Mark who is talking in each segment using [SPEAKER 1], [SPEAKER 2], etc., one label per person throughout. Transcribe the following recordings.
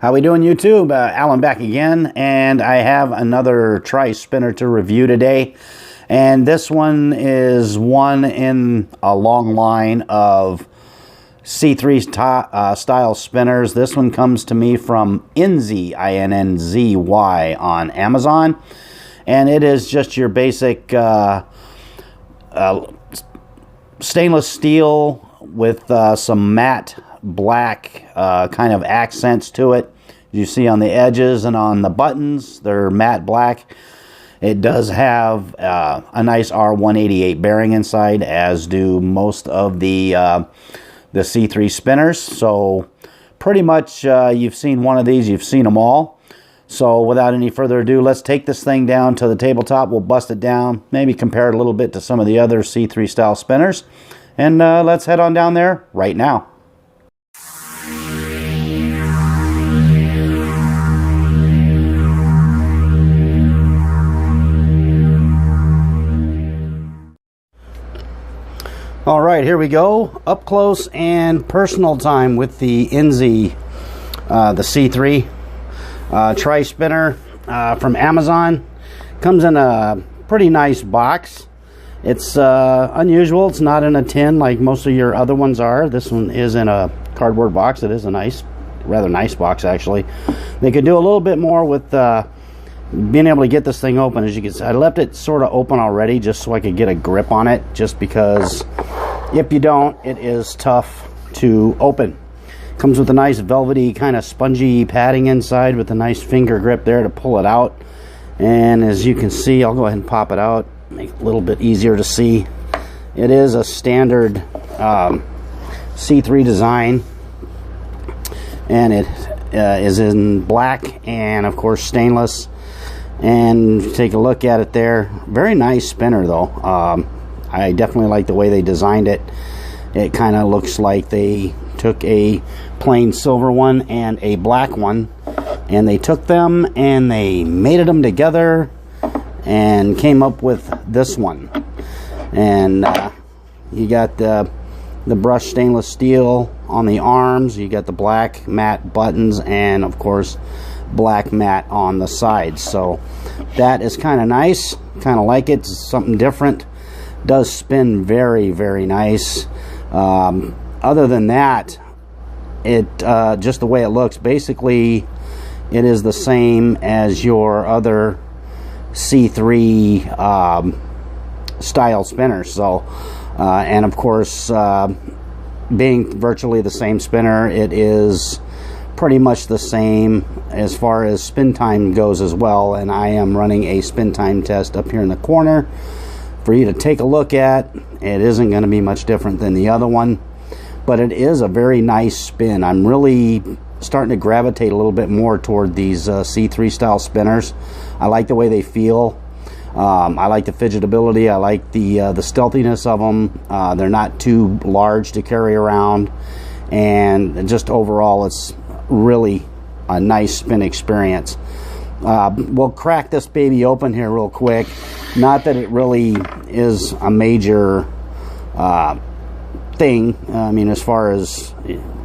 [SPEAKER 1] How we doing, YouTube? Alan back again, and I have another tri-spinner to review today. And this one is one in a long line of C3 style spinners. This one comes to me from Innzy, I-N-N-Z-Y, on Amazon. And it is just your basic stainless steel with some matte black kind of accents to it. You see on the edges and on the buttons, they're matte black. It does have a nice R188 bearing inside, as do most of the C3 spinners. So pretty much you've seen one of these, you've seen them all. So without any further ado, let's take this thing down to the tabletop. We'll bust it down, maybe compare it a little bit to some of the other C3 style spinners. And let's head on down there right now. All right, here we go. Up close and personal time with the Innzy, the C3 tri-spinner from Amazon. Comes in a pretty nice box. It's unusual. It's not in a tin like most of your other ones are. This one is in a cardboard box. It is a rather nice box, actually. They could do a little bit more with being able to get this thing open. As you can see, I left it sort of open already just so I could get a grip on it, just because if you don't, it is tough to open. Comes with a nice velvety kind of spongy padding inside with a nice finger grip there to pull it out. And as you can see, I'll go ahead and pop it out, make it a little bit easier to see. It is a standard C3 design, and it is in black and of course stainless. And take a look at it there. Very nice spinner though. I definitely like the way they designed it. It kind of looks like they took a plain silver one and a black one, and they took them and they mated them together and came up with this one. And you got the brushed stainless steel on the arms, you got the black matte buttons, and of course black matte on the sides. So that is kind of nice. Kind of like it. It's something different. Does spin very, very nice. Other than that, it just the way it looks, basically it is the same as your other C3 style spinners. So and of course being virtually the same spinner, it is pretty much the same as far as spin time goes as well. And I am running a spin time test up here in the corner for you to take a look at. It isn't going to be much different than the other one, but it is a very nice spin. I'm really starting to gravitate a little bit more toward these C3 style spinners. I like the way they feel. I like the fidgetability. I like the stealthiness of them. They're not too large to carry around, and just overall it's really a nice spin experience. We'll crack this baby open here real quick. Not that it really is a major thing. I mean, as far as,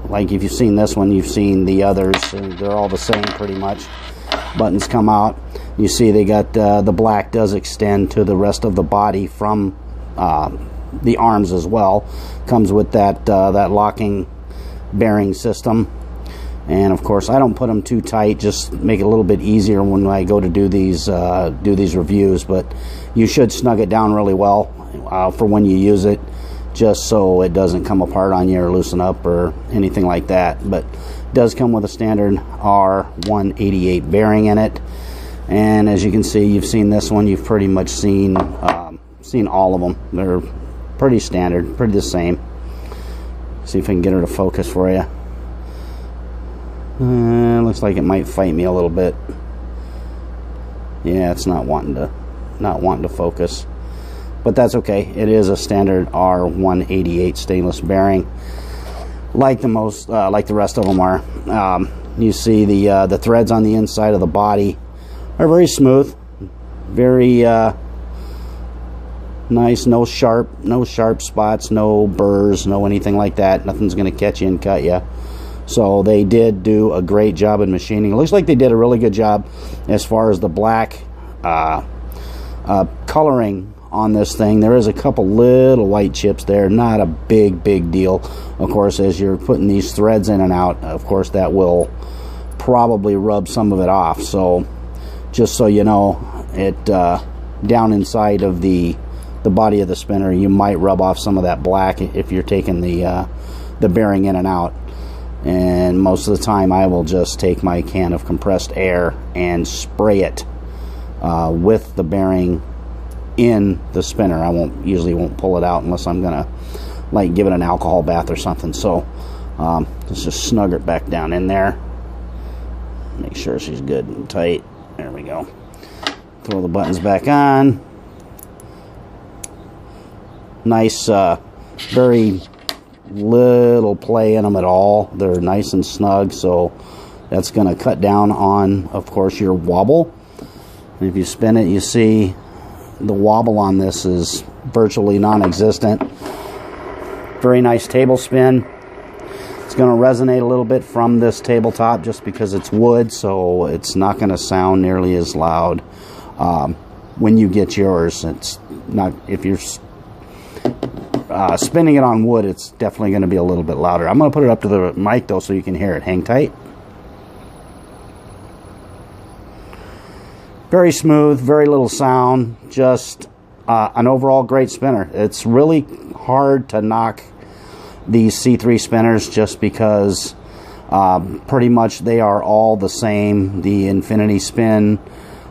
[SPEAKER 1] like, if you've seen this one, you've seen the others. They're all the same pretty much. Buttons come out. You see they got the black does extend to the rest of the body from the arms as well. Comes with that locking bearing system. And of course, I don't put them too tight, just make it a little bit easier when I go to do these reviews. But you should snug it down really well for when you use it, just so it doesn't come apart on you or loosen up or anything like that. But it does come with a standard R188 bearing in it. And as you can see, you've seen this one. You've pretty much seen all of them. They're pretty standard, pretty the same. See if I can get her to focus for you. Looks like it might fight me a little bit. Yeah, it's not wanting to focus, but that's okay. It is a standard R188 stainless bearing, like the rest of them are. You see the threads on the inside of the body are very smooth, very nice. No sharp spots, no burrs, no anything like that. Nothing's going to catch you and cut you. So they did do a great job in machining. It looks like they did a really good job as far as the black coloring on this thing. There is a couple little white chips there, not a big deal. Of course, as you're putting these threads in and out, of course that will probably rub some of it off. So just so you know, it down inside of the body of the spinner, you might rub off some of that black if you're taking the bearing in and out. And most of the time I will just take my can of compressed air and spray it with the bearing in the spinner. I usually won't pull it out unless I'm gonna like give it an alcohol bath or something. So let's just snug it back down in there, make sure she's good and tight. There we go. Throw the buttons back on. Nice, very little play in them at all. They're nice and snug, so that's going to cut down on, of course, your wobble. And if you spin it, you see the wobble on this is virtually non-existent. Very nice table spin. It's going to resonate a little bit from this tabletop just because it's wood, so it's not going to sound nearly as loud when you get yours. It's not, if you're spinning it on wood, it's definitely going to be a little bit louder. I'm going to put it up to the mic though so you can hear it. Hang tight. Very smooth, very little sound, just an overall great spinner. It's really hard to knock these C3 spinners just because pretty much they are all the same. The Infinity Spin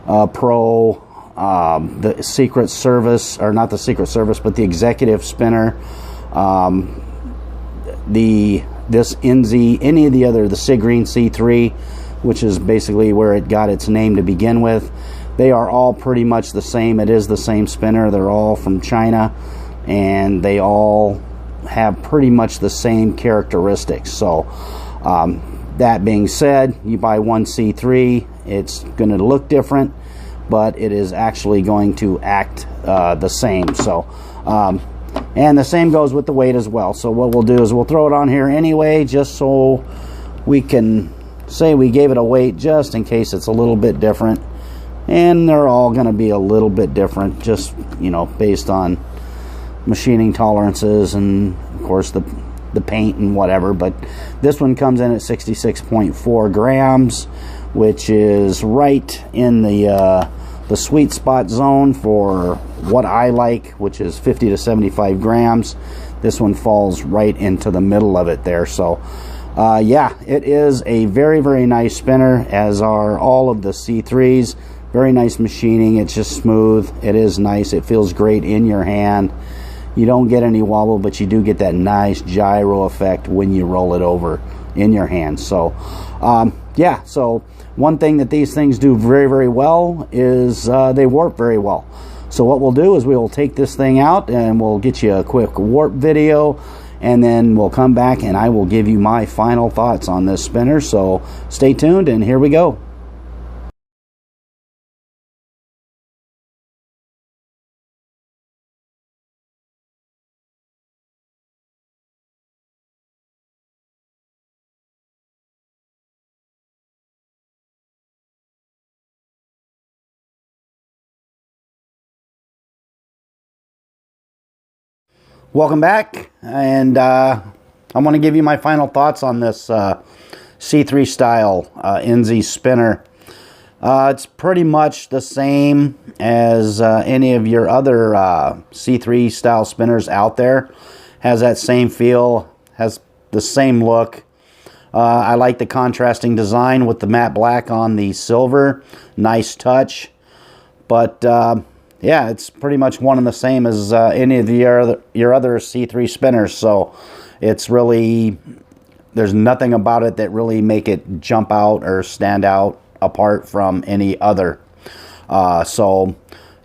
[SPEAKER 1] Pro, the Secret Service, or not the Secret Service, but the Executive Spinner, this Innzy, any of the other, the Sigreen C3, which is basically where it got its name to begin with. They are all pretty much the same. It is the same spinner. They're all from China, and they all have pretty much the same characteristics. So that being said, you buy one C3, it's going to look different, but it is actually going to act the same. So and the same goes with the weight as well. So what we'll do is we'll throw it on here anyway, just so we can say we gave it a weight just in case it's a little bit different. And they're all going to be a little bit different, just, you know, based on machining tolerances and of course the paint and whatever. But this one comes in at 66.4 grams, which is right in the sweet spot zone for what I like, which is 50 to 75 grams. This one falls right into the middle of it there. So yeah, it is a very nice spinner, as are all of the C3s. Very nice machining. It's just smooth. It is nice. It feels great in your hand. You don't get any wobble, but you do get that nice gyro effect when you roll it over in your hand. So yeah, so one thing that these things do very well is they warp very well. So what we'll do is we will take this thing out and we'll get you a quick warp video, and then we'll come back and I will give you my final thoughts on this spinner. So stay tuned, and here we go. Welcome back, and I want to give you my final thoughts on this C3 style Innzy spinner. It's pretty much the same as any of your other C3 style spinners out there. Has that same feel, has the same look. I like the contrasting design with the matte black on the silver. Nice touch. But yeah, it's pretty much one and the same as any of your other C3 spinners. So it's really, there's nothing about it that really make it jump out or stand out apart from any other. So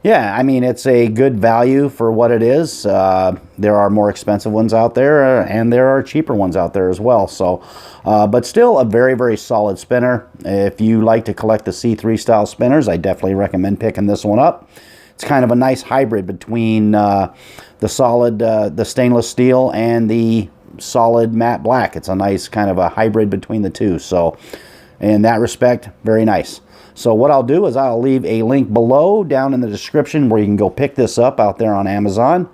[SPEAKER 1] yeah, I mean, it's a good value for what it is. There are more expensive ones out there, and there are cheaper ones out there as well. So, but still a very solid spinner. If you like to collect the C3 style spinners, I definitely recommend picking this one up. It's kind of a nice hybrid between the solid, the stainless steel, and the solid matte black. It's a nice kind of a hybrid between the two. So in that respect, very nice. So what I'll do is I'll leave a link below down in the description where you can go pick this up out there on Amazon.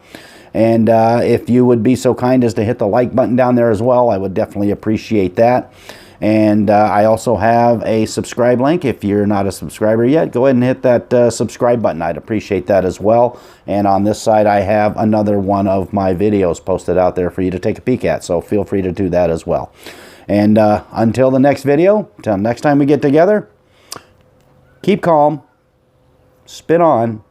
[SPEAKER 1] And if you would be so kind as to hit the like button down there as well, I would definitely appreciate that. And I also have a subscribe link. If you're not a subscriber yet, go ahead and hit that subscribe button. I'd appreciate that as well. And on this side, I have another one of my videos posted out there for you to take a peek at. So feel free to do that as well. And until the next video, until next time we get together, keep calm, spin on,